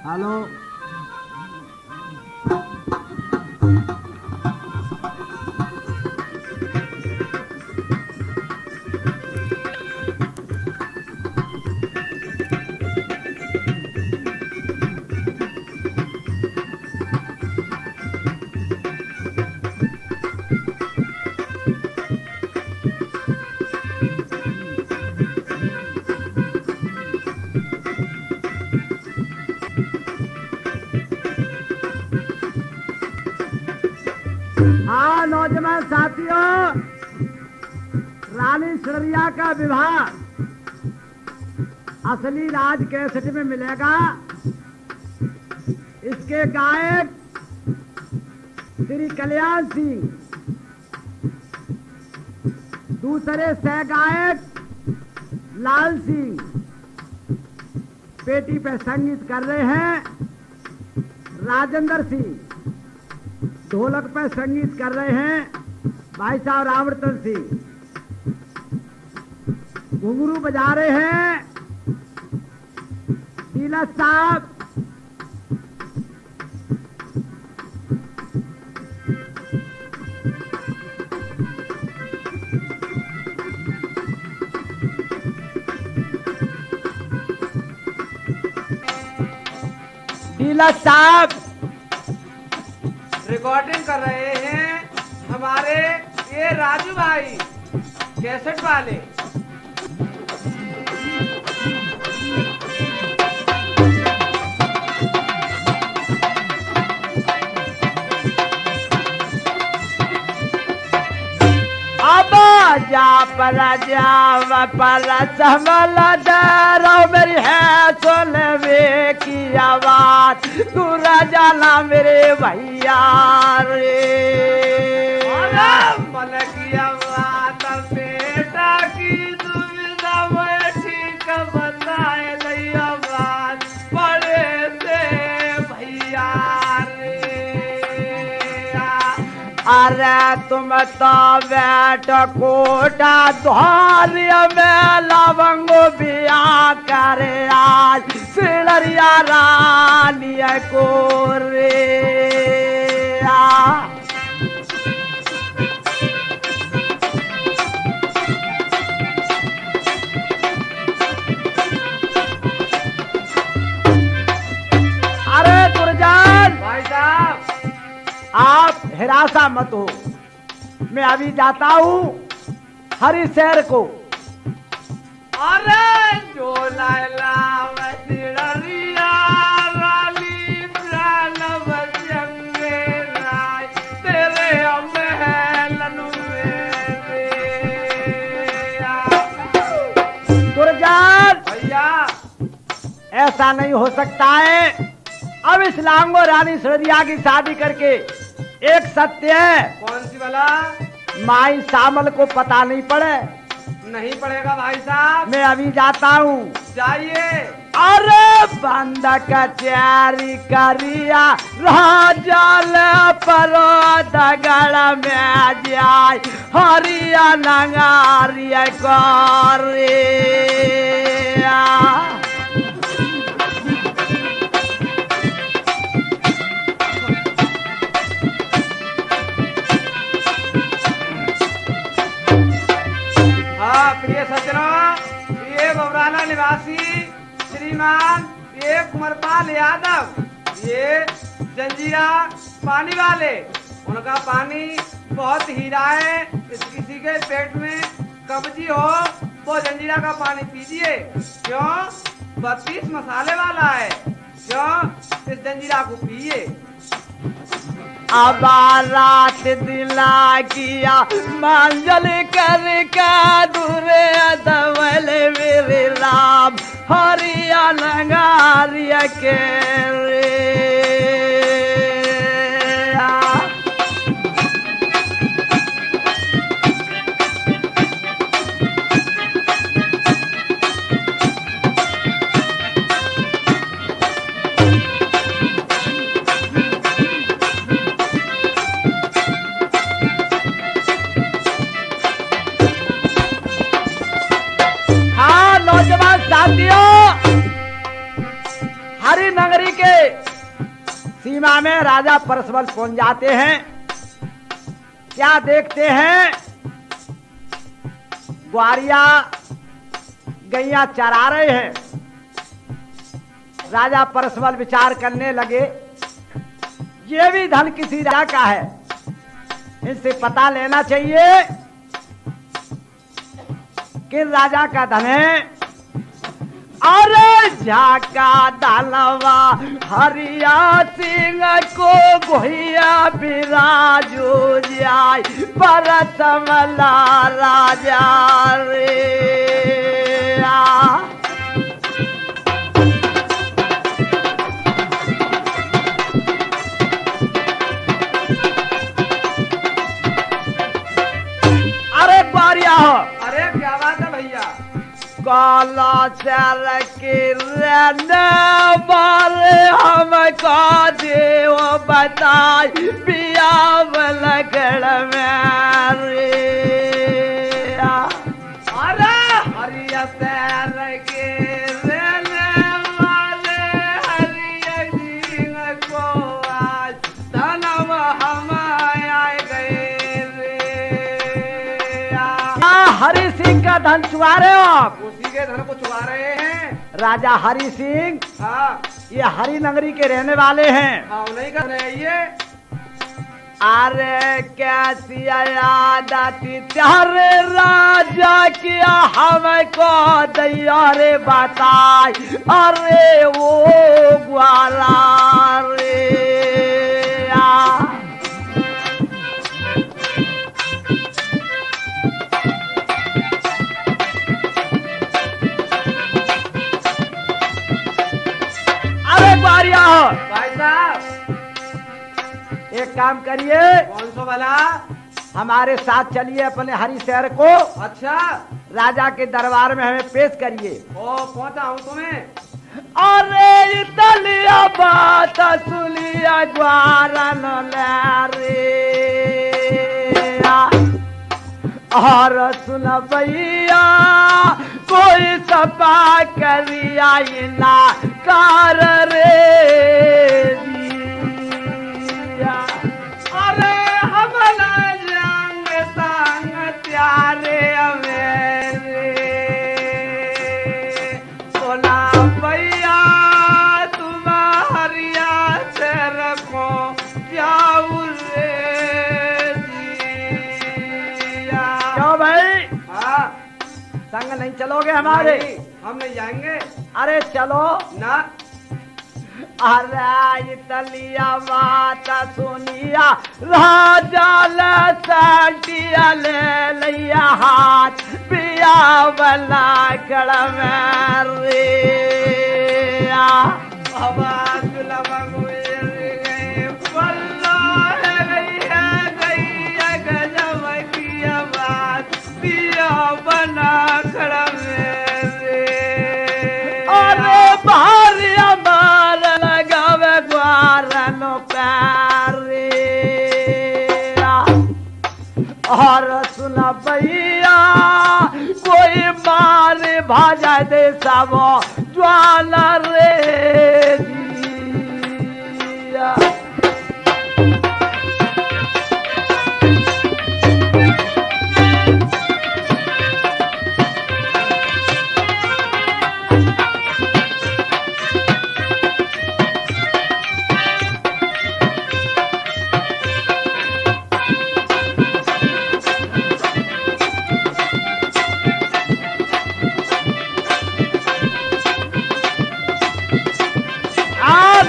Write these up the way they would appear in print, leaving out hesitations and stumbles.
Hello. हाँ नौजवान साथियों, रानी सुररिया का विवाह असली राज कैसेट में मिलेगा। इसके गायक श्री कल्याण सिंह, दूसरे सह गायक लाल सिंह, पेटी पे संगीत कर रहे हैं राजेंद्र सिंह, ढोलक पे संगीत कर रहे हैं भाई साहब रामरतन सिंह, घुंघरू बजा रहे हैं नीलज साहब, नीलज साहब रिकॉर्डिंग कर रहे हैं हमारे ये राजू भाई कैसेट वाले। अब जा पर समल डरो मेरी है सोलवे की आवाज, तू जाना मेरे भैया रे। मन की आवाज बेटा की दुविधा में ठीक बताए लई आवाज बड़े से भैया अरे तुम तो बैठ कोटा द्वारिय में लवंगो बिया करे आज सिलरिया रानी को रे। अरे दुर्जन भाई साहब, आप हिरासा मत हो, मैं अभी जाता हूँ हरी शहर को। अरे जो लायला वसिड़िया रानी प्राण बजंगे राय तेरे महलन में दुर्जन भैया। ऐसा नहीं हो सकता है। अब इस लांगो रानी सुररिया की शादी करके एक सत्य है, कौन सी वाला? माई सामल को पता नहीं पड़े। नहीं पड़ेगा भाई साहब, मैं अभी जाता हूँ। जाइए। अरे बंद कचैरी करिया राजल परो दगड़ में जाय हरिया नंगारिया करे। हाँ प्रिय सज्जनों, ये बबराना निवासी श्रीमान ये कुंवरपाल यादव, ये जंजीरा पानी वाले, उनका पानी बहुत हीरा है। इस किसी के पेट में कब्जी हो वो जंजीरा का पानी पीजिए। क्यों? 32 मसाले वाला है। क्यों? इस जंजीरा को पिए। अब रात दिला किया मंजल करके दूरे दवल मेरे राम हरिया नगारिया के रे। हरि नगरी के सीमा में राजा परसबल पहुंच जाते हैं। क्या देखते हैं, ग्वारिया गैया चरा रहे हैं। राजा परसबल विचार करने लगे, ये भी धन किसी राजा का है, इनसे पता लेना चाहिए किन राजा का धन है। अरे झाका दालवा हरिया सिंह को गोहिया बिराजो जाय परसमला राजा रे। अरे ग्वारिया हो, अरे क्या बात है भैया। काला चल के रहने वाले हमको देव बताई पिया लगड़ में रे। अरे हरिया शहर के रहने वाले हरिया सिंह को आज धनव हम आए गए रे। हरि सिंह का धन चुरा रहे हो आप? उसी के धन को चुरा रहे हैं। राजा हरि सिंह हाँ ये हरि नगरी के रहने वाले हैं। हाँ नहीं कर रहे ये। अरे कैसी याद आती त्यारे राजा किया हमको दैया रे बताई। अरे वो ग्वाला रे ग्वारिया हो। भाई साहब एक काम करिए, कौन सो भला? हमारे साथ चलिए अपने हरि शहर को, अच्छा राजा के दरबार में हमें पेश करिए। ओ पहुंचा हूँ तुम्हें। अरे दलिया बात सुनिया ग्वारन रे। और सुन भैया कोई सपा करिया ना कार रे। अरे हमला जंग संग त्यारे मेरे सोना भैया तुम्हारिया से रखो जाऊ रे जिया। क्यों भाई, हाँ संग नहीं चलोगे हमारे? नहीं, हम नहीं जाएंगे अरे चलो ना। अरे तलिया बात सुनिया राजा लटिया ले लिया हाथ पिया वाला कड़ में रे। आवाज गई पल्ला गई है गजब की आवाज पिया बना खड़ा मेरे। अरे भारी मार लगावे ग्वारन प्यारे। और सुना भैया कोई मार भाजा दे सब ज्वाला रे जिया।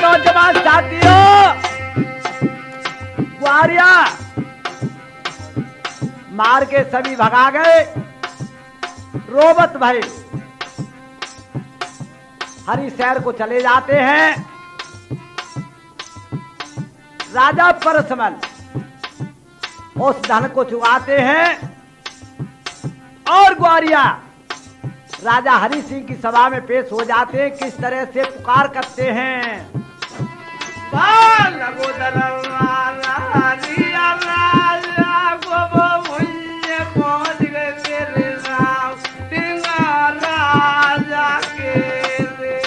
नौजवान साथियों, ग्वारिया मार के सभी भगा गए। रोबत भाई हरि शहर को चले जाते हैं। राजा परसमल उस धन को चुराते हैं और ग्वारिया राजा हरि सिंह की सभा में पेश हो जाते हैं। किस तरह से पुकार करते हैं, लगो दरबारा हरिया राजा को मुझे पहुंच गए मेरे राम टिंगा राजा के रे।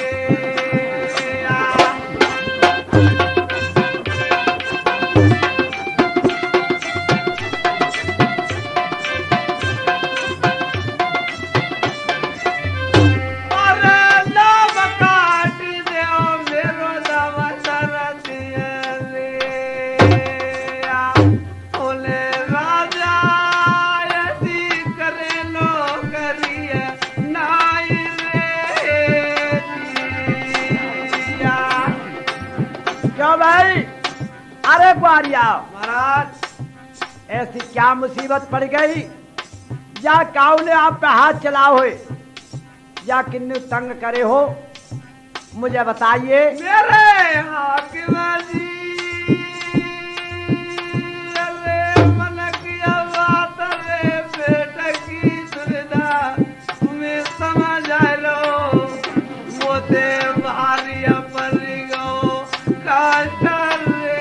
अरे ग्वारिया, महाराज ऐसी क्या मुसीबत पड़ गई? या काऊ ने आप पे हाथ चलाओ है, या किन्नू तंग करे हो? मुझे बताइए। मेरे हाकिम जी, अरे मन की बात रे बेटा की सुविधा तुम्हें समझ लो, मोते भारी पर गो कष्ट रे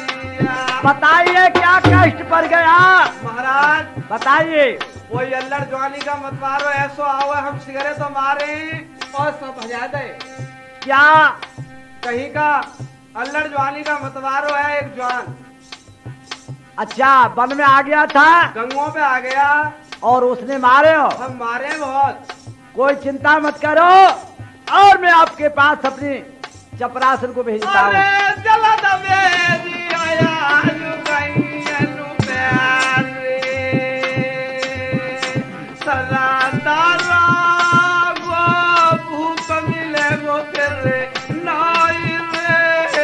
जिया। बताइए क्या कष्ट पड़ गया? महाराज बताइए। कोई अल्लड़ जवानी का मतवारो ऐसो आओ हम सिगरेट तो मारे और सब भजा दे। क्या? कहीं का अल्लड़ जवानी का मतवारो है एक जवान, अच्छा, वन में आ गया था गंगों पे आ गया, और उसने मारे हो? हम मारे बहुत। कोई चिंता मत करो, और मैं आपके पास अपनी चपरासन को भेजता हूँ। अरे चला दबे दिया आलू कहीं आलू प्यार रे, सदा तारा वो भूख मिले वो तेरे नाई रे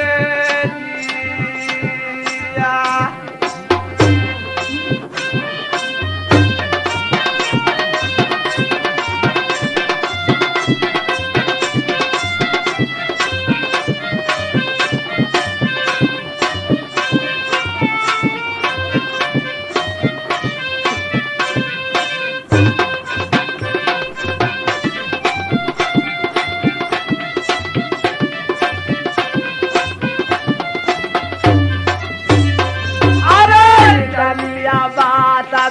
जिया।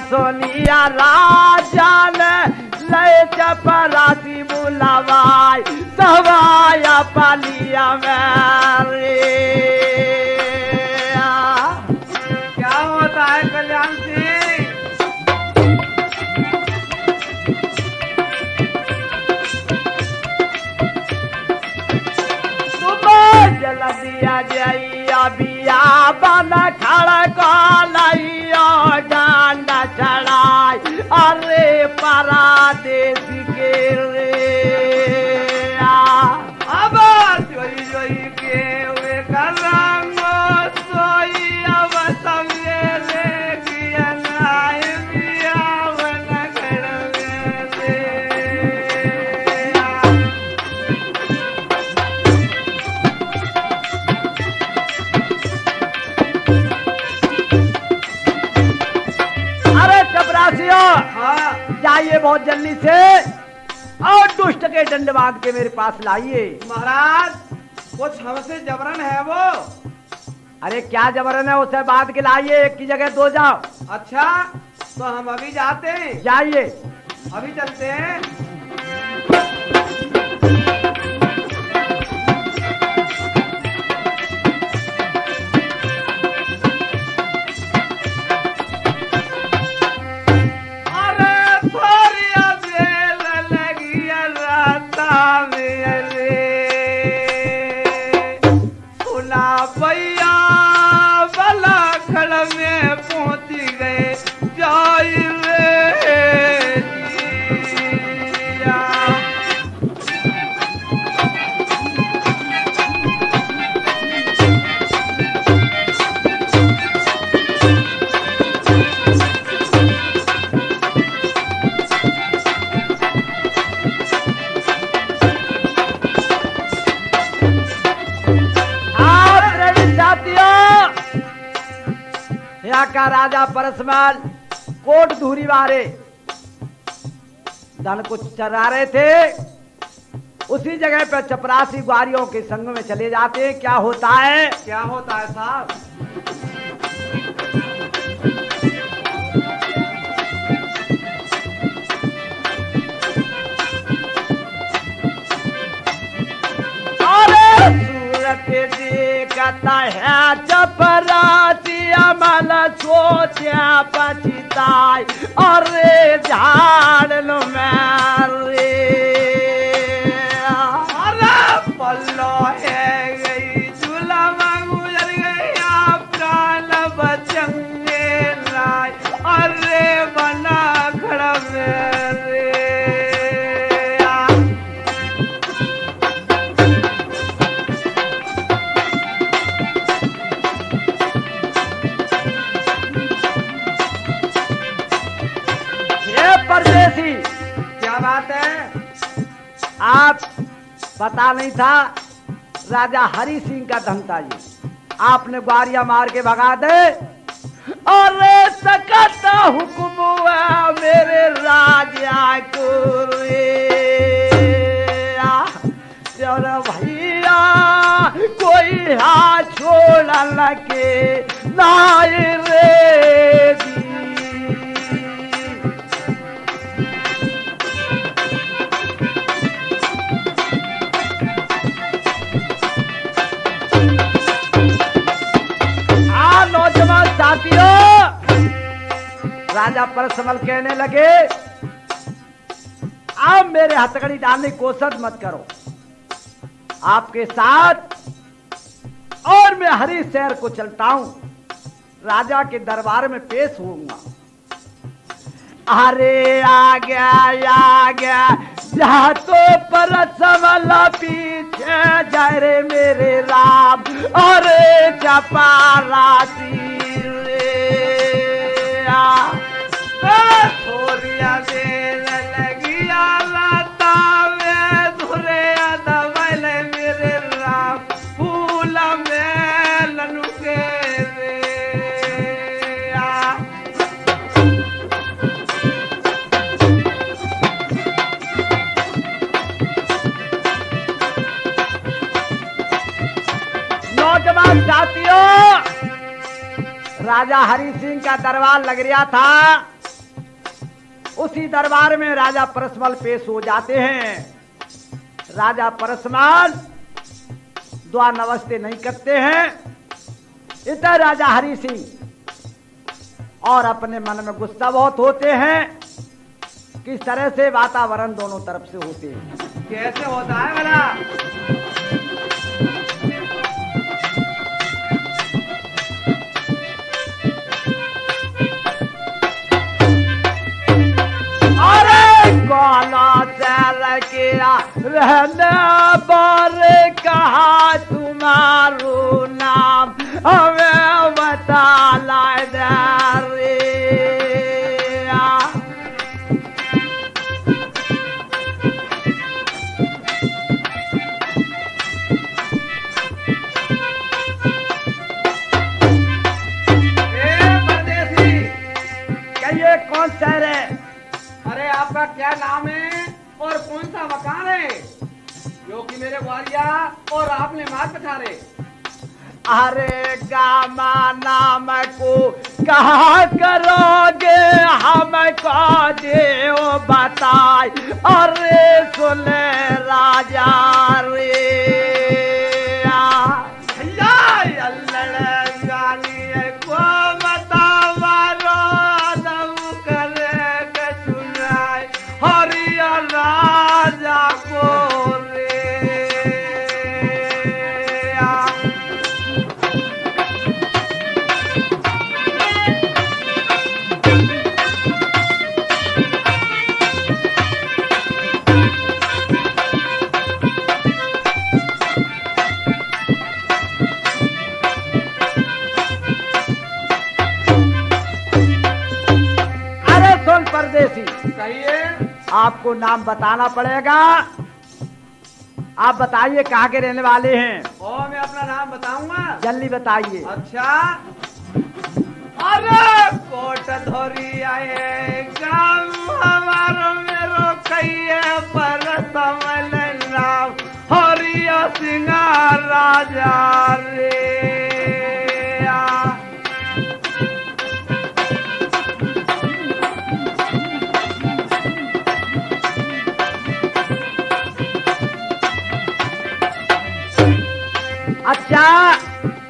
सोनिया राजा ने ले चपरासी बुलावाई सवाया पालिया मेरे। क्या होता है कल्याण सिंह? सुबह जल दिया जइया बिया बन खड़ा कलैया डांडा चढ़ाई, अरे परादेसी के रे। अब जोई जोई के वे करंगो सोई अब सवेरे किया नाय बिया वन करवे दे। अरे चपरासियों, हाँ जाइए बहुत जल्दी से और दुष्ट के डंड मांग के मेरे पास लाइए। महाराज कुछ हमसे जबरन है वो। अरे क्या जबरन है, उसे बात के लाइए, एक की जगह दो जाओ। अच्छा तो हम अभी जाते हैं, जाइए। अभी चलते हैं। अरे थोड़ी बेल लगी राता में रे, सुना भैया बला खड़ में पहुंच गए जाई रे जिया। आप प्रेमी साथियों, यहाँ का राजा परसमल कोट धूरी वारे धन को चरा रहे थे, उसी जगह पे चपरासी ग्वारियों के संग में चले जाते हैं। क्या होता है? क्या होता है साहब? अरे सूरत देखता है चपरासी अमल सोचा पछताई, अरे झाड़ लो मेरे। अरे पल्लो है गई झूला गुजर गया प्राण बचंगे राय, अरे बना खड़ा मेरे। आप पता नहीं था राजा हरि सिंह का धन था ये, आपने ग्वारिया मार के भगा दे। अरे सकता हुक्म हुआ मेरे राजा को रे, चलो भैया कोई हाथ छोड़ लगे नाय रे जी। नौजवान साथियों, राजा परसमल कहने लगे आप मेरे हथकड़ी डालने की कोशिश मत करो, आपके साथ और मैं हरी शहर को चलता हूं, राजा के दरबार में पेश होऊंगा। अरे आ गया जा तो परसमल पीछे जाए रे मेरे राम, अरे चपारा थोरिया देर लगिया लता में धुरे दबल मेरे राम, फूल में लनुके रे। नौजवान साथियों, राजा हरि सिंह का दरबार लग रहा था, उसी दरबार में राजा परसमल पेश हो जाते हैं। राजा परसमल द्वा नमस्ते नहीं करते हैं, इतना राजा हरि सिंह और अपने मन में गुस्सा बहुत होते हैं। किस तरह से वातावरण दोनों तरफ से होते हैं, कैसे होता है भला? गाना चल किया रहने बारे कहा तुम्हारो नाम हमें बता लाए रे। परदेसी, कहिए कौन शहर है? अरे आपका क्या नाम है और कौन सा मकान है जो कि मेरे ग्वालिया और आपने मार पठारे? अरे गामा नाम को कहा करोगे हमको देव बताए, अरे सुने राजा रे। आपको नाम बताना पड़ेगा, आप बताइए कहाँ के रहने वाले हैं? और मैं अपना नाम बताऊंगा, जल्दी बताइए। अच्छा, अरे कोट धोरी आए गाँव हमारो मेरो कहिए परसमल नाम हरिया सिंह राजा रे। अच्छा,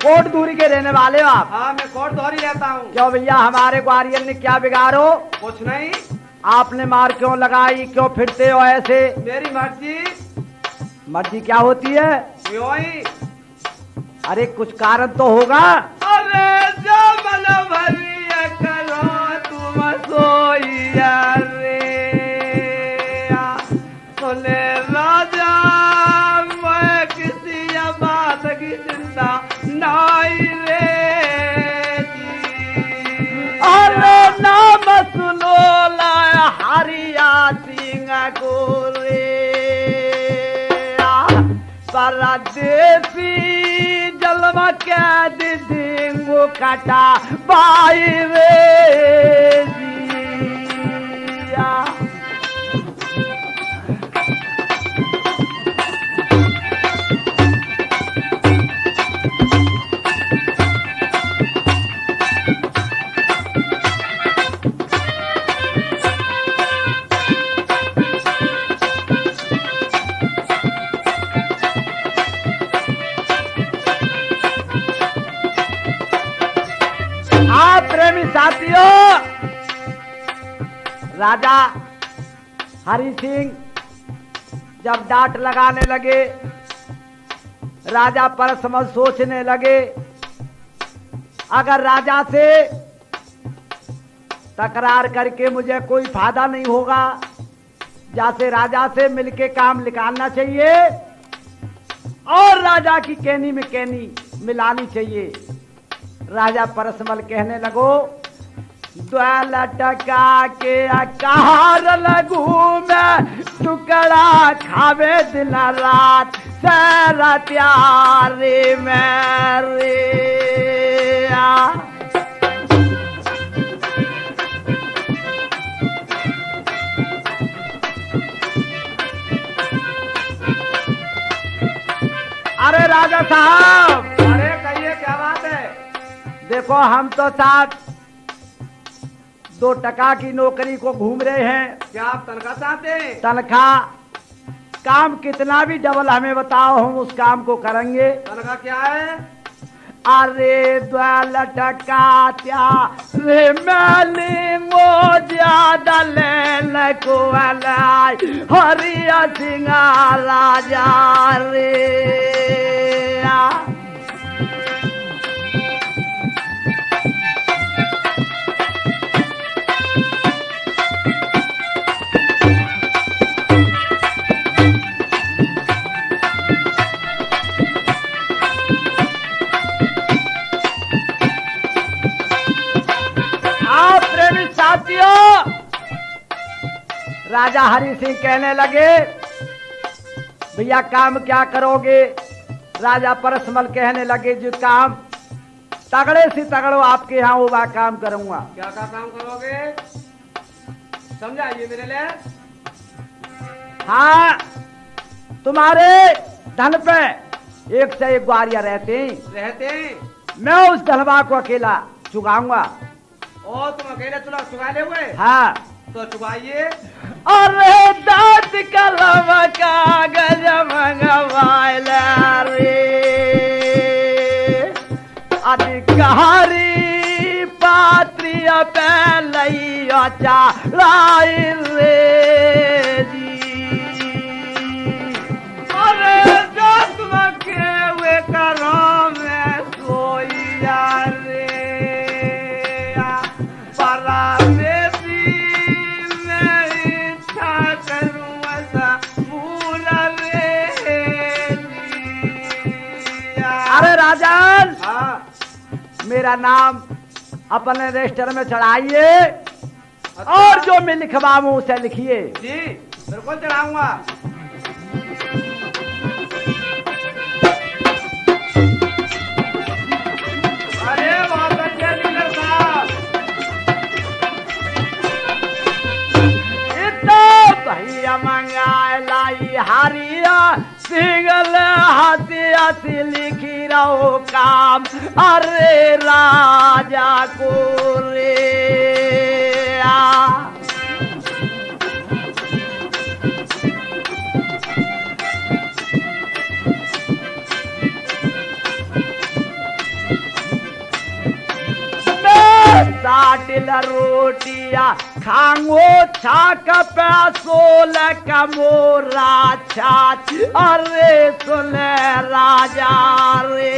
कोट दूरी के रहने वाले हो आप? हाँ, मैं कोट धोरी रहता हूँ। क्यों भैया, हमारे ग्वालियर ने क्या बिगाड़ो? कुछ नहीं। आपने मार क्यों लगाई, क्यों फिरते हो ऐसे? मेरी मर्जी। मर्जी क्या होती है? क्यों ही? अरे कुछ कारण तो होगा। अरे जो मन भरिया करो तुम सोइया रे, बोले राजा मैं किसी बात की चिंता नहीं रे जी। अरे नाम सुनो ला हरिया सिंह को रे। परदेसी जलवा कैद देंगो कटा बाई रे जिया। प्रेमी साथियों, राजा हरि सिंह जब डांट लगाने लगे, राजा परसमल सोचने लगे अगर राजा से तकरार करके मुझे कोई फायदा नहीं होगा, जैसे राजा से मिलके काम निकालना चाहिए और राजा की कहनी में कहनी मिलानी चाहिए। राजा परसमल कहने लगो, द्वाल टका के आकार लगू मैं, टुकड़ा खावे दिन रात सारा प्यारे मेरे। अरे राजा साहब, अरे कहिए क्या बात है? देखो हम तो साथ 2 टका की नौकरी को घूम रहे हैं। क्या आप तनख्वाह चाहते हैं? तनख्वाह काम कितना भी डबल हमें बताओ, हम उस काम को करेंगे। तनख्वाह क्या है? अरे 2 टका क्या रे मैलिंगो ज्यादा लेने को हरिया सिंह राजा रे। साथियों, राजा हरि सिंह कहने लगे, भैया काम क्या करोगे? राजा परसमल कहने लगे, जो काम तगड़े से तगड़ो आपके यहाँ वो काम करूंगा। क्या काम करोगे? समझाइए मेरे लिए। हाँ, तुम्हारे धन पे 1 से 1 ग्वारिया रहते हैं, मैं उस धनवा को अकेला चुकाऊंगा। ओ तुम अकेले चुका ले हुए? हाँ, तो चुकाइए। अरे दांत कलम कागज मंगवाइला रे, अधिकारी पात्रिया पे लइया चढ़ाई रे जी। अरे जो तुम के करो में सोइया रे, अरे राजन, हाँ, मेरा नाम अपने रजिस्टर में चढ़ाइए। अच्छा। और जो मैं लिखवाऊं उसे लिखिए। जी बिल्कुल चढ़ाऊंगा। अरे बहुत अच्छे डीलर साहब। भैया मंगाए लाई हारिया सिंगल हाथी हाथी लिखी रहो काम। अरे राजा को रे साटिल रोटिया खांगो छाक पे 16 का मोरा छाछ। अरे सुने राजा रे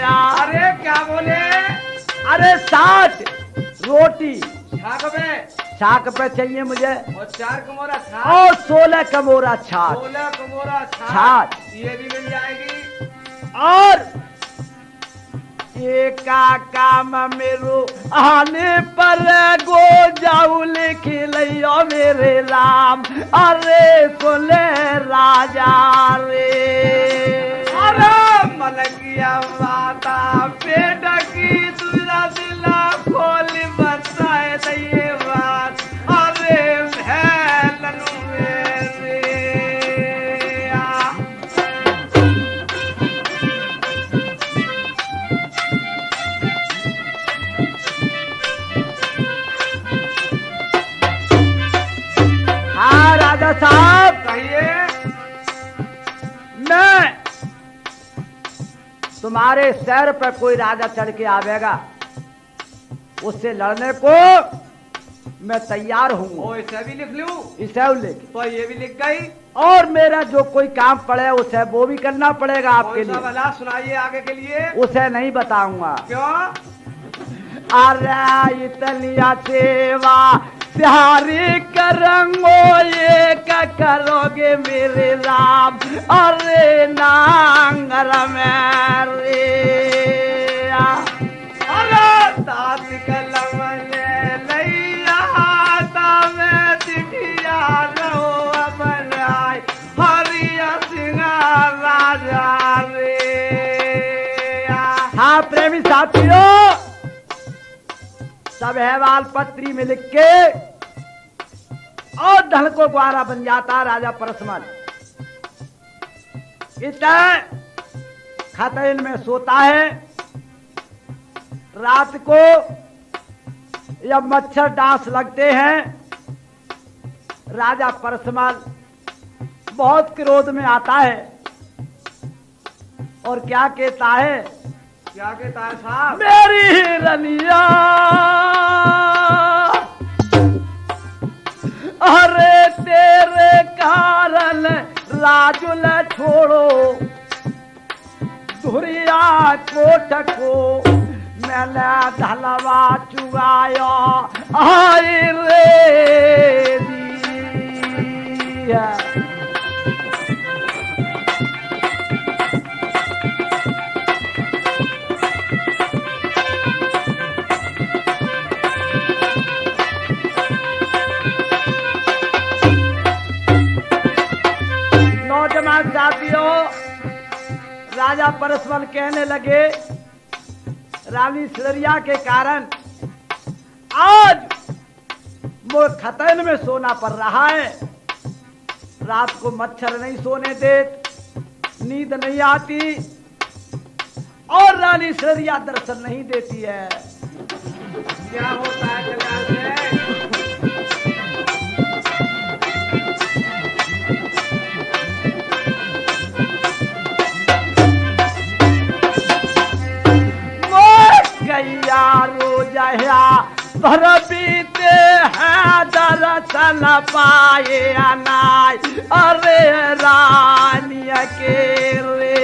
अरे क्या बोले? अरे 60 रोटी छाक पे चाहिए मुझे और 4 कमोरा छाछ और 16 का मोरा छाछ। 16 कमोरा छाछ ये भी मिल जाएगी। और एक काम मेरो आने पर गो जाऊ लिख लियो मेरे राम। अरे सुने राजा रे कहिए। मैं तुम्हारे शहर पर कोई राजा चढ़ के आवेगा, उससे लड़ने को मैं तैयार हूँ। ओ इसे भी लिख लूं? इसे लेके तो ये भी लिख गई। और मेरा जो कोई काम पड़े उसे वो भी करना पड़ेगा आपके कौन सा लिए। भला सुनाइए आगे के लिए। उसे नहीं बताऊंगा। क्यों? अरे इतनिया सेवा प्यारी करूंगो ये क्या करोगे मेरे राम। अरे नांगर मेरे अरे तात कलम ले लैया तामे दिखिया रो बनाई हरिया सिंह राजा रे। हाँ प्रेमी साथियों, सब अहवाल पत्री में लिख के और धन को ग्वारा बन जाता राजा परसमल। इतना खतैन में सोता है। रात को जब मच्छर डांस लगते हैं, राजा परसमल बहुत क्रोध में आता है और क्या कहता है। क्या कहता है साहब? मेरी हिरनिया अरे तेरे कारण राजुल छोड़ो धुरिया कोट को मैंने ढलवा चुगाया। आई रे दिया। नौजवान साथियों, राजा परसमल कहने लगे रानी सिलरिया के कारण आज वो खतरन में सोना पड़ रहा है। रात को मच्छर नहीं सोने दे, नींद नहीं आती और रानी सिलरिया दर्शन नहीं देती है। क्या होता है जंगल से? गैया रोजया भर बीते हैं दर्शन पाए अनाय। अरे रानी के रे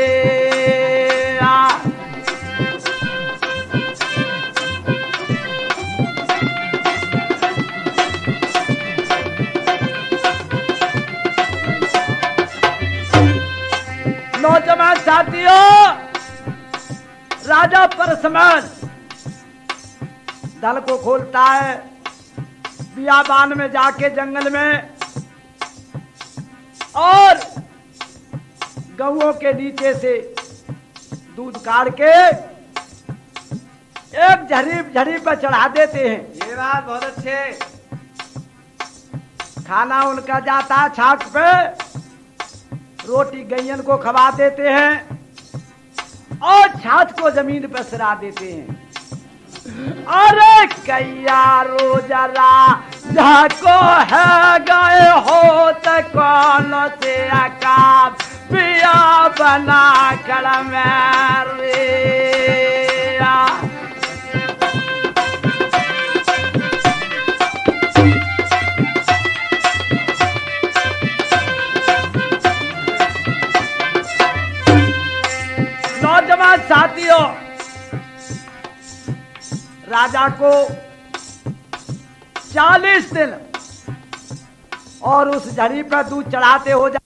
नौजवान साथियों, राजा परसमल दल को खोलता है। बियाबान में जाके जंगल में और गऊओं के नीचे से दूध काट के एक झड़ी पर चढ़ा देते हैं। ये बात बहुत अच्छे। खाना उनका जाता है छाछ पे, रोटी गैयन को खवा देते हैं और छाछ को जमीन पर सिरा देते हैं। अरे कैया रोजरा जाको है गए हो तो कौन से अकाब पिया बना कर मेरे। नौजवान साथियों, राजा को 40 दिन और उस झड़ी पर दूध चढ़ाते हो जा।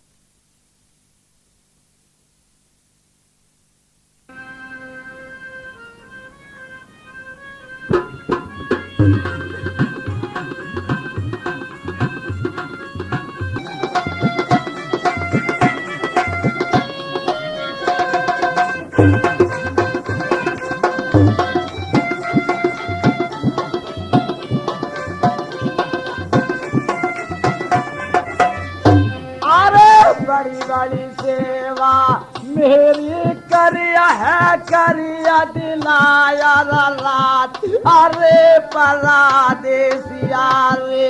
बड़ी बड़ी सेवा मेरी करिया है, करिया दिलाया रात। अरे परदेसिया रे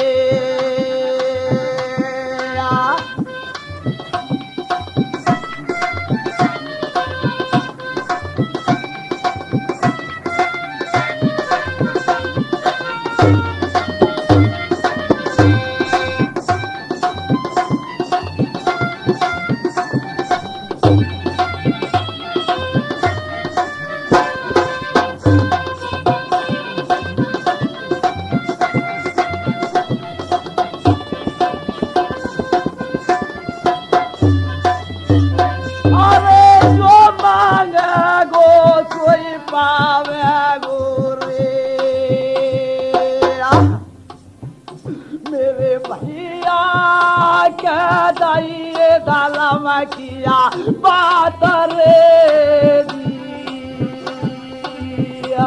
शर्म किया बात रे दिया।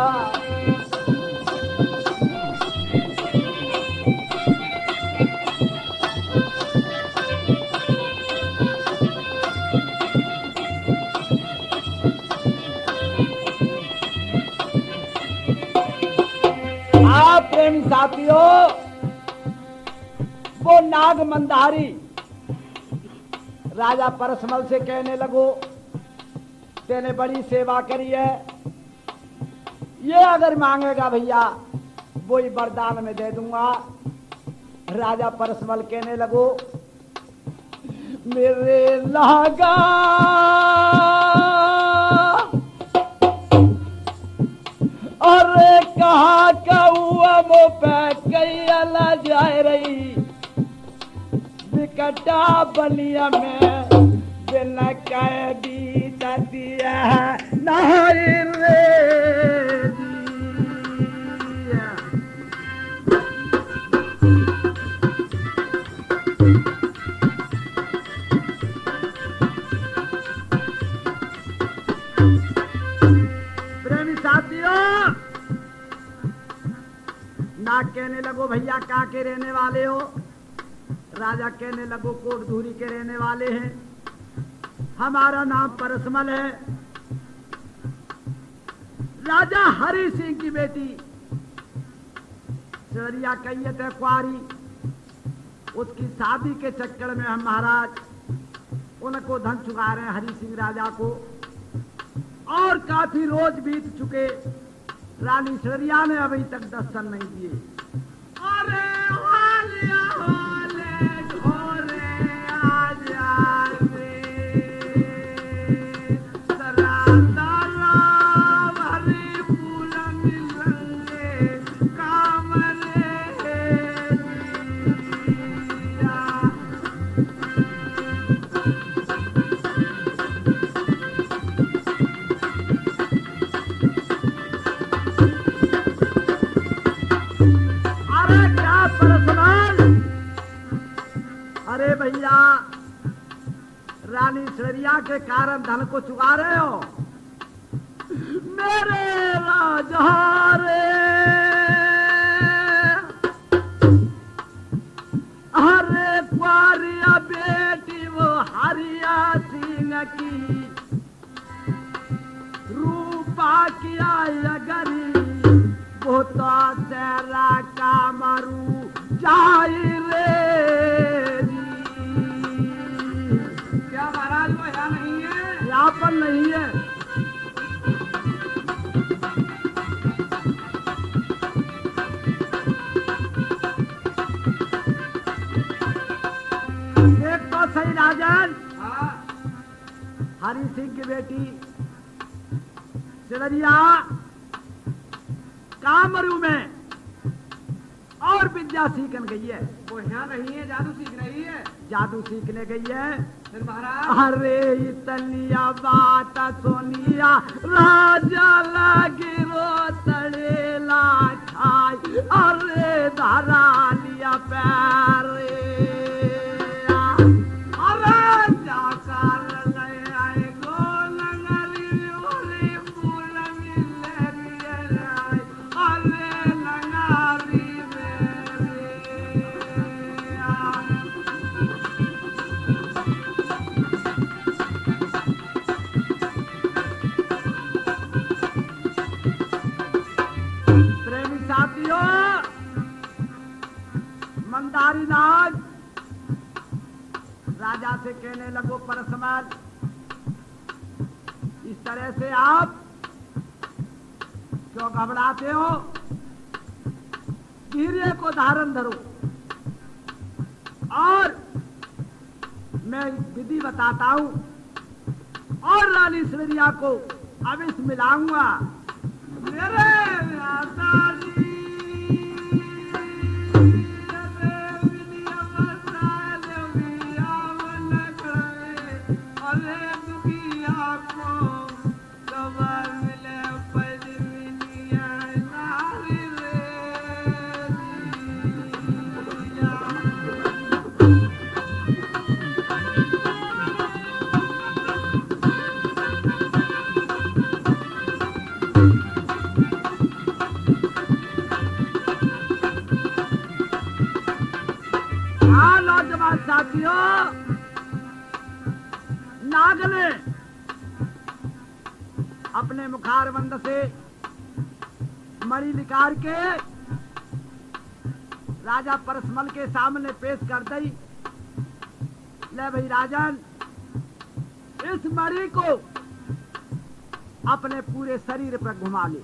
आप प्रेमी साथियों, वो नाग मंदारी राजा परसमल से कहने लगो, तेने बड़ी सेवा करी है, ये अगर मांगेगा भैया वो ही वरदान में दे दूंगा। राजा परसमल कहने लगो, मेरे लागा अरे कहा कौआ मो पे कैला जाए रही विकटा बलिया में बिन कैदी दिया नहीं रे दिया। प्रेमी साथियों, नाग कहने लगो, भैया कहाँ के रहने वाले हो? राजा कहने लगो, कोटधूरी के रहने वाले हैं, हमारा नाम परसमल है। राजा हरि सिंह की बेटी सरिया कैयत है कुआरी, उसकी शादी के चक्कर में हम महाराज उनको धन चुका रहे हैं हरि सिंह राजा को, और काफी रोज बीत चुके, रानी सरिया ने अभी तक दर्शन नहीं दिए। अरे वालिया वाले घोरे आज रे सरांदारा हरी फूल मिलने काम रे दिया। अरे भैया, रानी सरिया के कारण धन को चुका रहे हो? मेरे राजा रे अरे कुआरिया बेटी वो हरिया सिंह की रूपा किया गरी वो तो तेरा कामरू जाई रे। क्या महाराज वो यहाँ नहीं है? यहाँ पर नहीं है। देख तो सही राजन, हरि सिंह की बेटी सिलरिया कामरू में और विद्या सीखने गई है। वो यहाँ नहीं है, जादू सीख रही है। जादू सीखने गई है। फिर महाराज अरे इतनिया बात सोनिया राजा लगी रो तड़ेला खाई, अरे धारा लिया पैरे अरे जाकर ले आए गोलंगली ओरी फूल मिले अरे लंगारी मंदारी नाग राजा से कहने लगो, परसमल इस तरह से आप क्यों घबराते हो? धीरे को धारण धरो और मैं विधि बताता हूं और रानी सरिया को अविश मिलाऊंगा। मेरे राजा जी नाग ने अपने मुखारबंद से मणि निकाल के राजा परसमल के सामने पेश कर दी। ले भाई राजन, इस मणि को अपने पूरे शरीर पर घुमा ले।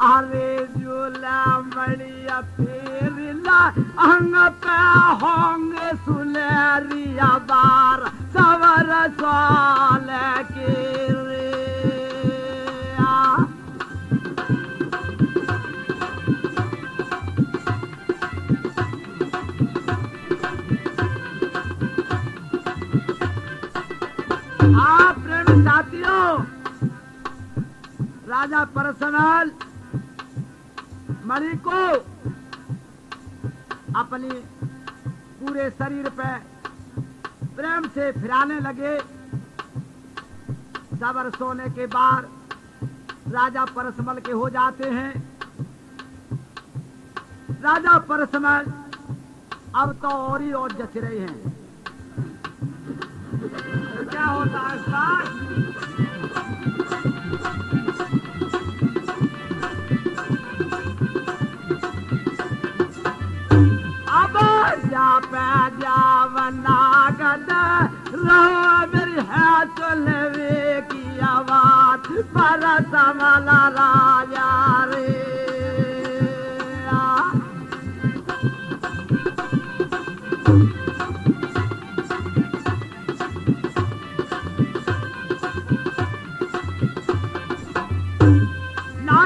अरे झूला मणिया फेरिला अंग पे होंगे सुलेरिया बार सवर साल के रे। प्रेमी साथियों, राजा परसमल मणि को अपनी पूरे शरीर पे प्रेम से फिराने लगे। सबर सोने के बाद राजा परसमल के हो जाते हैं। राजा परसमल अब तो और ही और जच रहे हैं। क्या होता है साथ? अब जा पे जावना गद रहो मेरी है चलवे की आवाज पर समला राजा रे।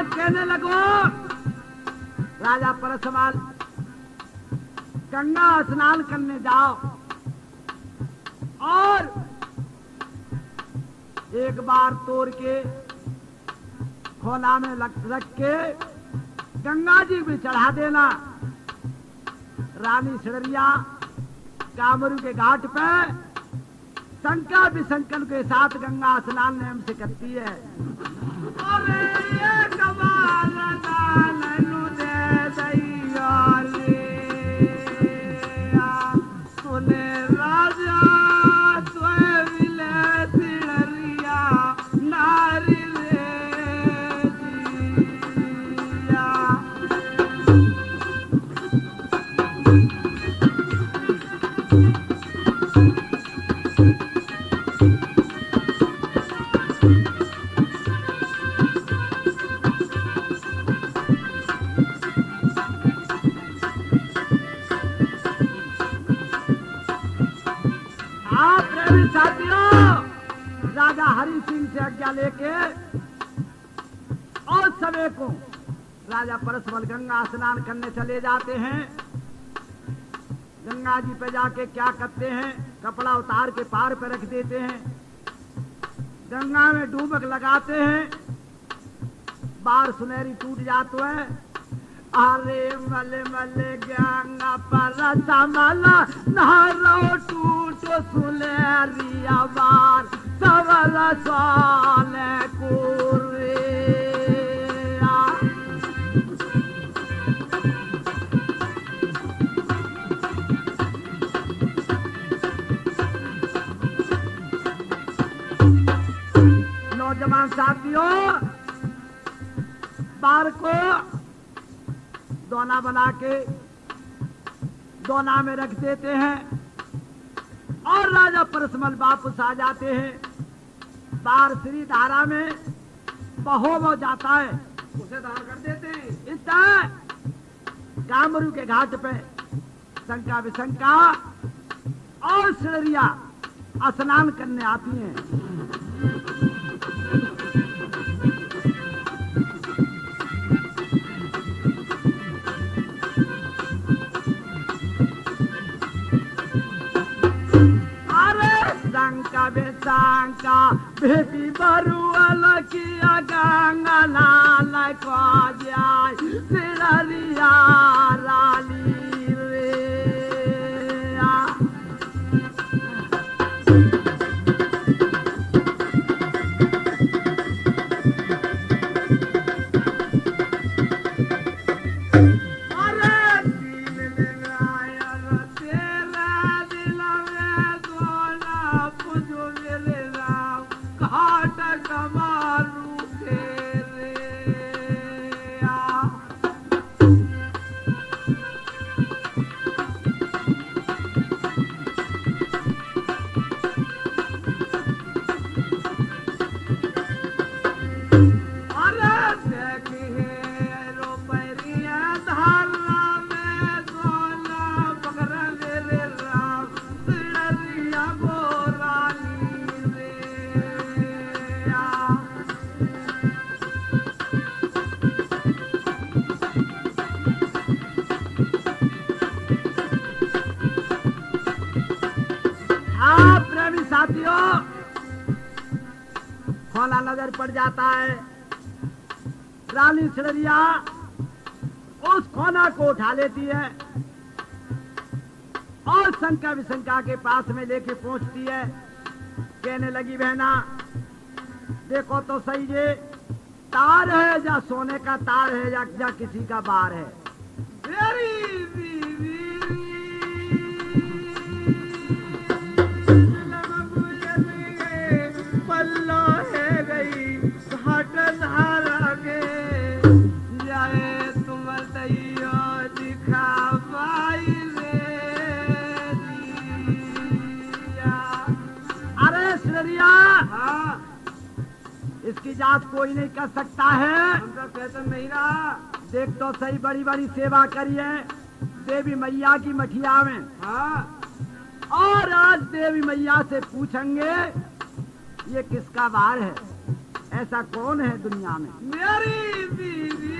कहने लगो राजा परसमल गंगा स्नान करने जाओ और एक बार तोड़ के खोला में रख के गंगा जी भी चढ़ा देना। रानी सिड़रिया कामरू के घाट पे शंका विशंकन के साथ गंगा स्नान नियम से करती है। अरे ये कबाल दाननु दे दैया रे, सुने राजा तोए विले सिड़रिया नारी रे जिया। राजा हरि सिंह से आज्ञा लेके और समय को राजा परसमल गंगा स्नान करने चले जाते हैं। गंगा जी पे जाके क्या करते हैं, कपड़ा उतार के पार पे रख देते हैं, गंगा में डूबक लगाते हैं, बार सुनहरी टूट जाते है। अरे मले मले गंगा परसमल नहरो टूटो सुनहरिया बार सवल साल कोरे। नौजवान साथियों, बार को दोना बना के दोना में रख देते हैं और राजा परसमल वापस आ जाते हैं। बार श्री धारा में बहो हो जाता है, उसे दान कर देते हैं। इस तरह कामरू के घाट पे शंका विशंका और सिड़रिया स्नान करने आती हैं। बेसांका बेटी बरुअल किया गंगा लाल को जाय सिड़रिया रानी रे। जो साथियों खोना नजर पड़ जाता है। रानी सिलरिया उस खोना को उठा लेती है और शंका विशंका के पास में लेके पहुंचती है। कहने लगी बहना देखो तो सही ये तार है या सोने का तार है या किसी का बार है। मेरी बीवी पल्ला है गई घाट धारा के जाए तुम दैया दिखा पाई रे दिया। अरे सिलरिया हाँ इसकी जांच कोई नहीं कर सकता है। हमका कहते नहीं रहा। देख तो सही बड़ी बड़ी सेवा करी है देवी मैया की मठिया में। हाँ और आज देवी मैया से पूछेंगे ये किसका बार है, ऐसा कौन है दुनिया में। मेरी बीवी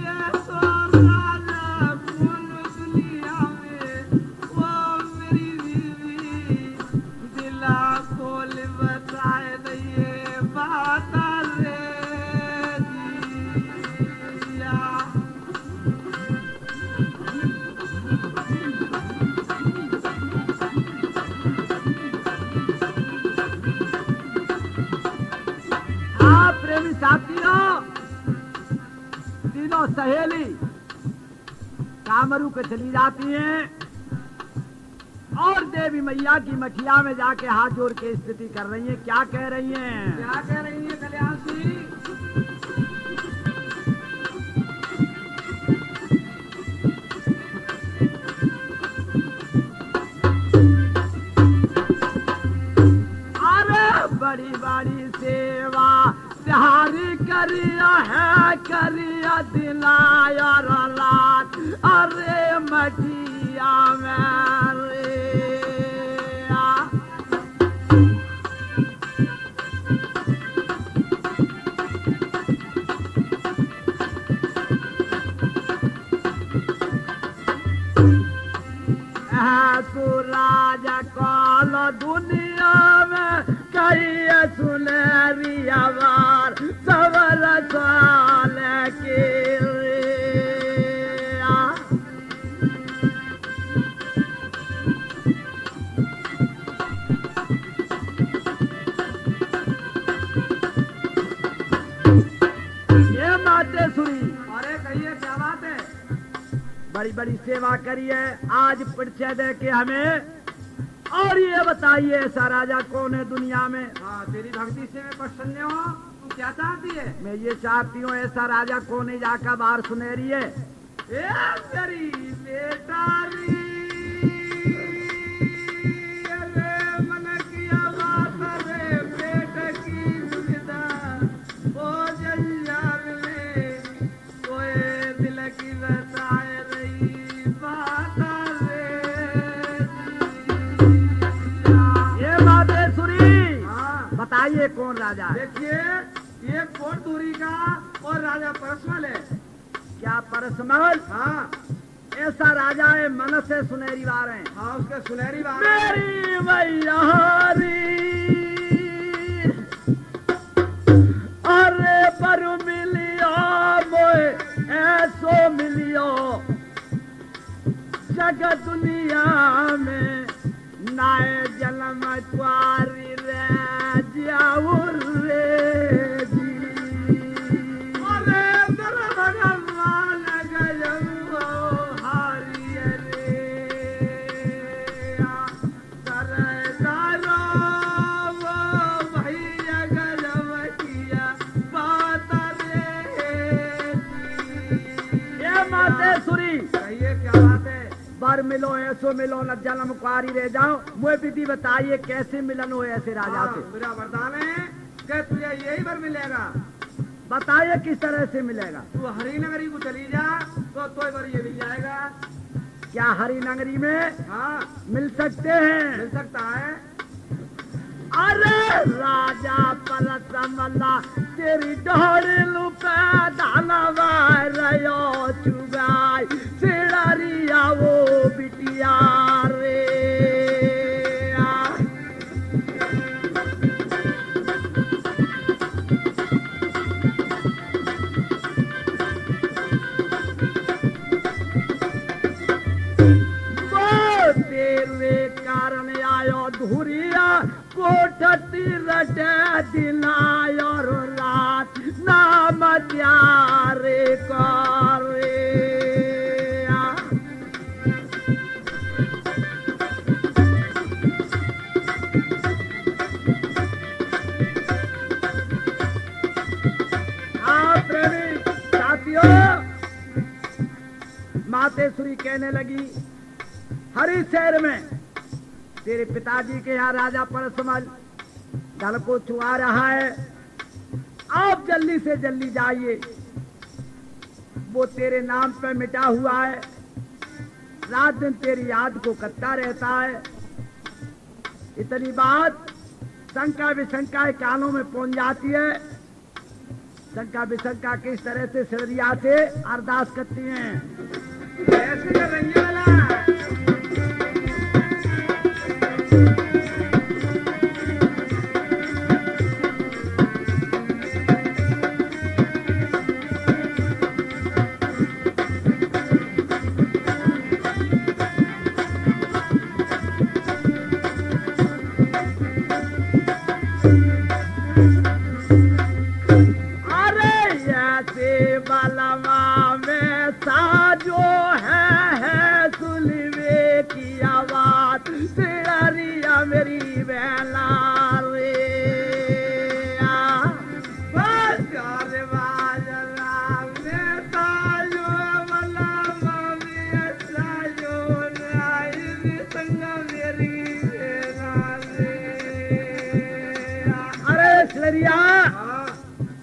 ऐसा राजा कौन दुनिया में, वो मेरी बीवी दिला खोल बताए दिए बात रे दिया। प्रेमी साथियों तीनों सहेली कामरू के चली जाती हैं और देवी मैया की मठिया में जाके हाथ जोड़ के स्थिति कर रही हैं। क्या कह रही हैं? क्या कह रही है कल्याण सिंह? बड़ी बड़ी सेवा तिहारी करिया है करिया दिलाया रात अरे मटिया में तू राजा कौन दुनिया में कई सुनहरी आवार सवर साल के ये बातें सुनी। अरे कहिए क्या बात है? बड़ी बड़ी सेवा करी है आज परिचय दे के हमें। और ये बताइए ऐसा राजा कौन है दुनिया में। हाँ तेरी भक्ति से मैं प्रसन्न हूँ। तू क्या चाहती है? मैं ये चाहती हूँ ऐसा राजा कौन है जाकर बाहर सुनहरी है। ए तेरी बेटारी अरे मन किया बात रे बेट की सुविधा ओ जंजाल में कोई दिल की बताए रही बात बताइए कौन राजा है। देखिए ये कोट दूरी का और राजा परसमल है। क्या परसमल? हाँ ऐसा राजा है मन से सुनहरी बार है। हाँ उसके सुनहरी बार मेरी मैयारी अरे पर मिलियो मोए ऐसो मिलियो जगत दुनिया में नाए जन्म क्वारी रे जाऊर रे जी। अरे दर भगवान गजब हारी रे दर दारो वो भैया गजब किया बात रे ये माते सुरी। कहिए क्या बात है? बार मिलो ऐसो मिलो न जन्म कुआरी रह जाओ। मुझे विधि बताइए कैसे मिलन हो ऐसे राजा से। मेरा वरदान है कि तुझे यही वर मिलेगा। बताइए किस तरह से मिलेगा। तू हरिनगरी को चली जा तो वर ये मिल जाएगा। क्या हरिनगरी में हाँ मिल सकते हैं? मिल सकता है। अरे राजा परसमला तेरी डोरी लुपे दानवा रयो चुगाई सिड़रिया वो बिटिया रे कारण आयो धुरिया कोठती रटे दिनायो रात नाम त्यारे करे मातेश्वरी कहने लगी हरी शहर में तेरे पिताजी के यहाँ राजा परसमल धन को छुआ रहा है, आप जल्दी से जल्दी जाइए, वो तेरे नाम पे मिटा हुआ है, रात दिन तेरी याद को करता रहता है। इतनी बात शंका विशंका कानों में पहुंच जाती है। शंका विशंका किस तरह से सिररिया से अरदास करती हैं। ऐसे कर रही है वाला।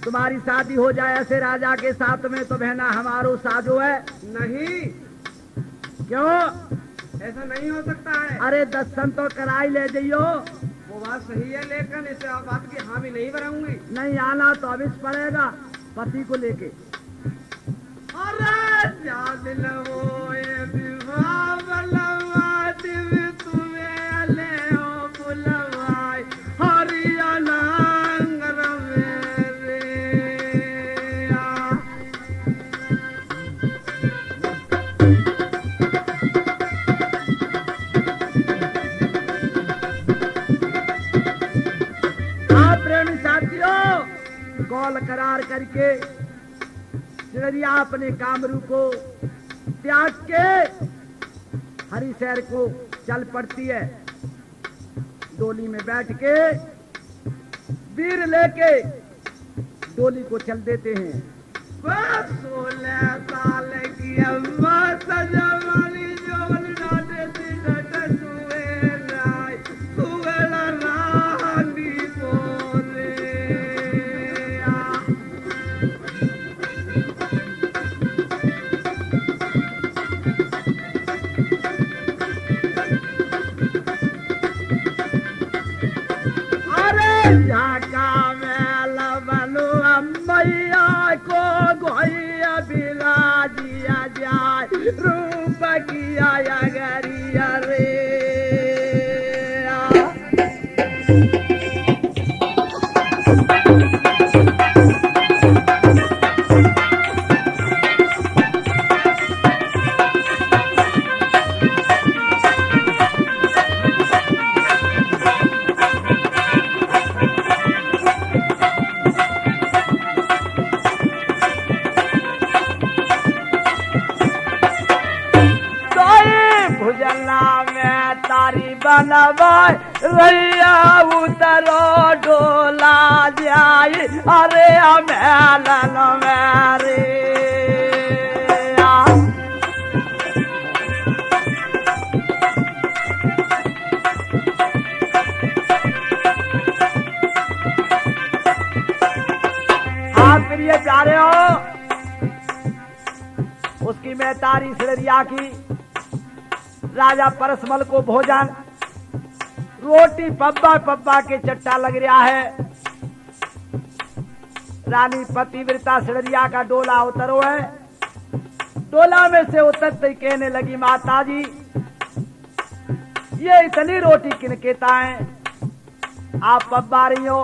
तुम्हारी शादी हो जाए ऐसे राजा के साथ में तो बहना हमारो साजो है। नहीं, क्यों ऐसा नहीं हो सकता है। अरे दर्शन तो कराई ले जाइयो। वो बात सही है, लेकिन इसे आप बात की हामी नहीं भराऊंगी। नहीं आना तो अभी पड़ेगा पति को लेके। अरे याद लवो ये विवाह बलवा दिव तुम्हें ले हो बुलवाई हरियाणा कॉल करार करके सिररिया अपने कामरू को त्याग के हरिशहर को चल पड़ती है। डोली में बैठ के वीर लेके डोली को चल देते हैं। 16 साल की अम्मा सजवानी जोल डाटे डटे सुए राय सुवेला रानी बोले झाका में लबलू मैया को गोइया बिला दिया जाए रूप किया गरिया रे। बनवाए रैया उतरो डोला जाए अरे मेलन मेरे हाँ प्रिय प्यारे हो। उसकी मैं तारी सिररिया की राजा परसमल को भोजन रोटी पब्बा पब्बा के चट्टा लग रहा है। रानी पतिव्रता सिररिया का डोला उतरो है। डोला में से उतरते कहने लगी माता जी ये इतनी रोटी किनकेता है आप पब्बा रही हो।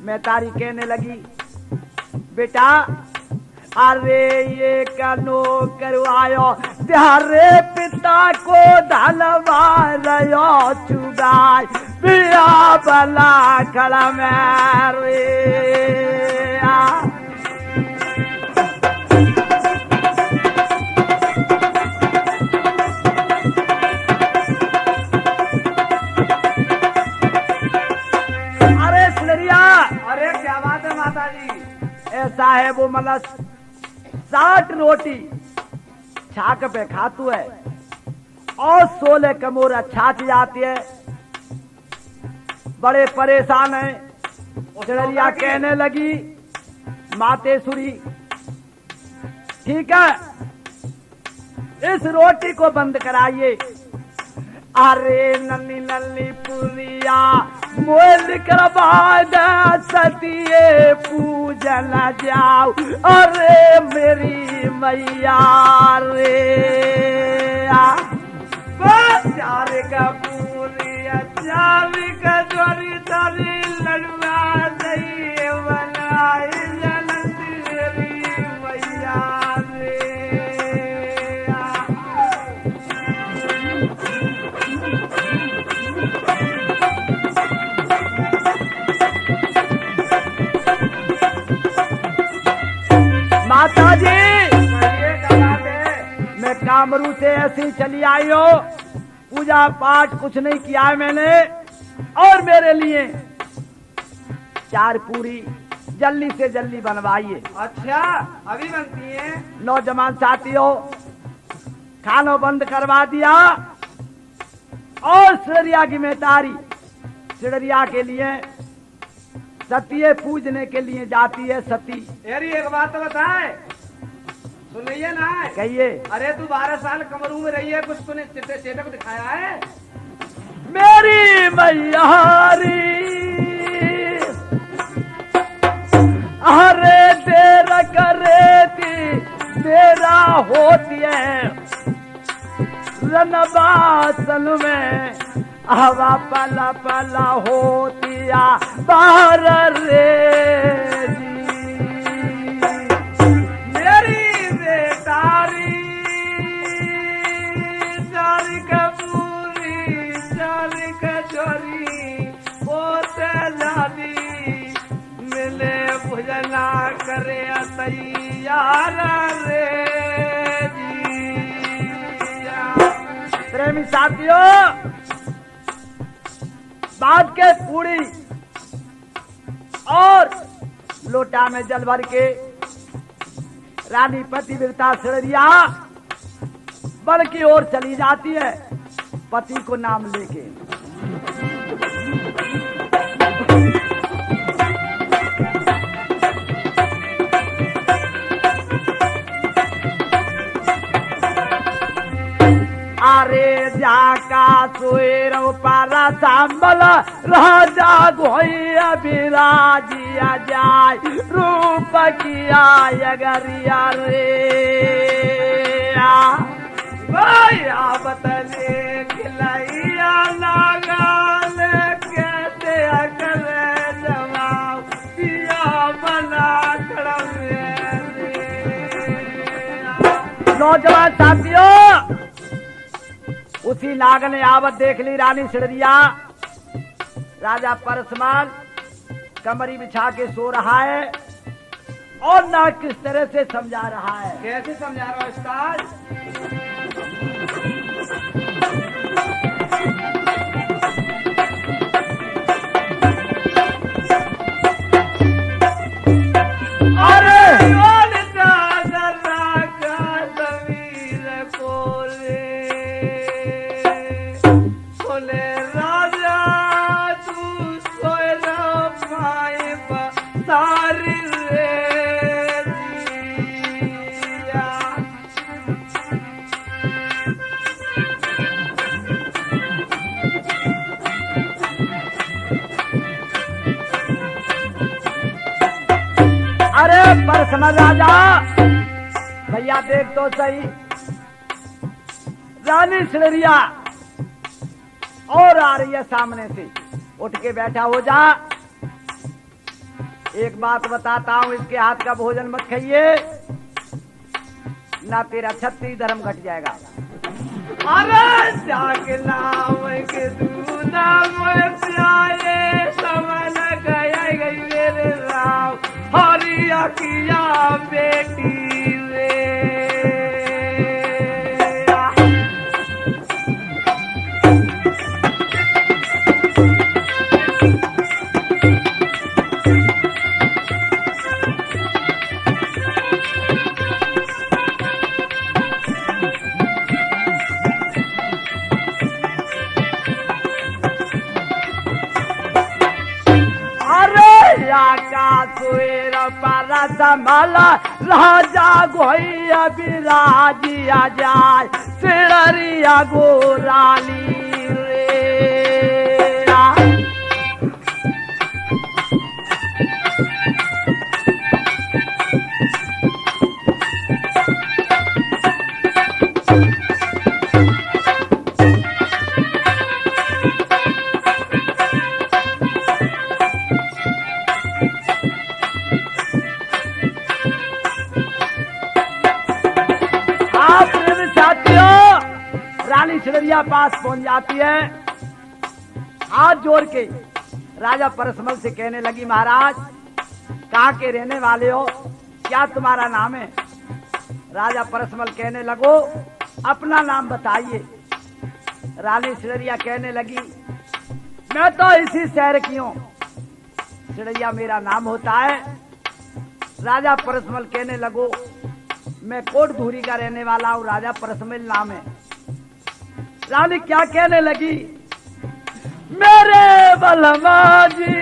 मैं तारी कहने लगी बेटा अरे ये कनो करवायो त्यारे पिता को धनवा रयो चुगाई पिया बला खड़ा मेरे अरे क्या बात है माता जी। ऐसा है वो मतलब 60 रोटी छाक पे खातू है और 16 कमोरा छाछ जाती है। बड़े परेशान है। चिड़िया कहने लगी मातेश्वरी ठीक है इस रोटी को बंद कराइए। अरे नन्नी नन्नी पुरिया मोल करवाद सतिये पूजन जाओ अरे मेरी मैया रे चार का पूरिया चार का जोरी तारी लड़वा दही बनाए जनत मेरी मैया रे। माता जी मैं कामरू से ऐसी चली आई हो पूजा पाठ कुछ नहीं किया है मैंने और मेरे लिए 4 पूरी जल्दी से जल्दी बनवाइए। अच्छा अभी बनती है। नौजवान साथियों खानो बंद करवा दिया और सिड़रिया की मेहतारी सिड़रिया के लिए सतिये पूजने के लिए जाती है। सती यारी एक बात तो बताए सुनिए ना। कहिए। अरे तू 12 साल कमरू में रही है कुछ तूने चेतक दिखाया है। मेरी मैयारी अरे देर करे थी तेरा होती है रनबासन में हवा पला पला होतिया बाहर रे मेरी बेटारी चार कपूरी चार कचोरी पोते जादी मिले भुजना करे तैयार रे प्रेमी साथियों बाद के पूरी और लोटा में जल भर के रानी पतिव्रता सिड़रिया बड़ की ओर चली जाती है पति को नाम लेके। अरे जाका सुर पारा सांबल राजा गोया विराजिया जाय रूप किया यगरिया रे भैया बतले खिलैया नागाल कहते अकल जवाब पिया बना नौजवान साथियों उसी नाग ने आवत देख ली रानी सिड़रिया। राजा परसमान कमरी बिछा के सो रहा है और नाग किस तरह से समझा रहा है। कैसे समझा रहा है उस्ताद। अरे अरे परसमन राजा भैया देख तो सही रानी सिड़रिया और आ रही है सामने से। उठ के बैठा हो जा। एक बात बताता हूं इसके हाथ का भोजन मत खाइए ना तेरा 36 धर्म घट जाएगा। अरे जाग नाम के दूना में प्यारे समन गए गई मेरे राम हरिया किया बेटी रे का सुर पर संभला राजा गोइया बिराजिया जाय सिड़रिया गोराली रे रानी सिड़रिया पास पहुंच जाती है। हाथ जोड़ के राजा परसमल से कहने लगी, महाराज कहाँ के रहने वाले हो, क्या तुम्हारा नाम है? राजा परसमल कहने लगो, अपना नाम बताइए। रानी सिड़रिया कहने लगी, मैं तो इसी शहर की हूं, सिड़रिया मेरा नाम होता है। राजा परसमल कहने लगो, मैं कोटधूरी का रहने वाला हूं, राजा परसमल नाम है। रानी क्या कहने लगी, मेरे बलमा जी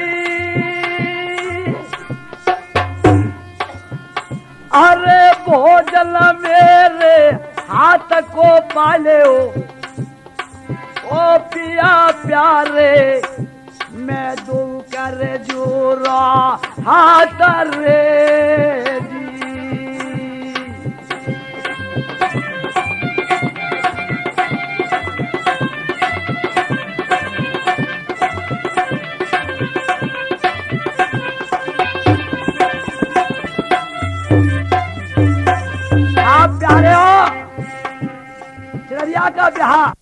अरे भोजन मेरे हाथ को पाले हो, ओ पिया प्यारे मैं दू कर जोरा हाथ रे जी। आप प्यारे हो, सिड़रिया का ब्याह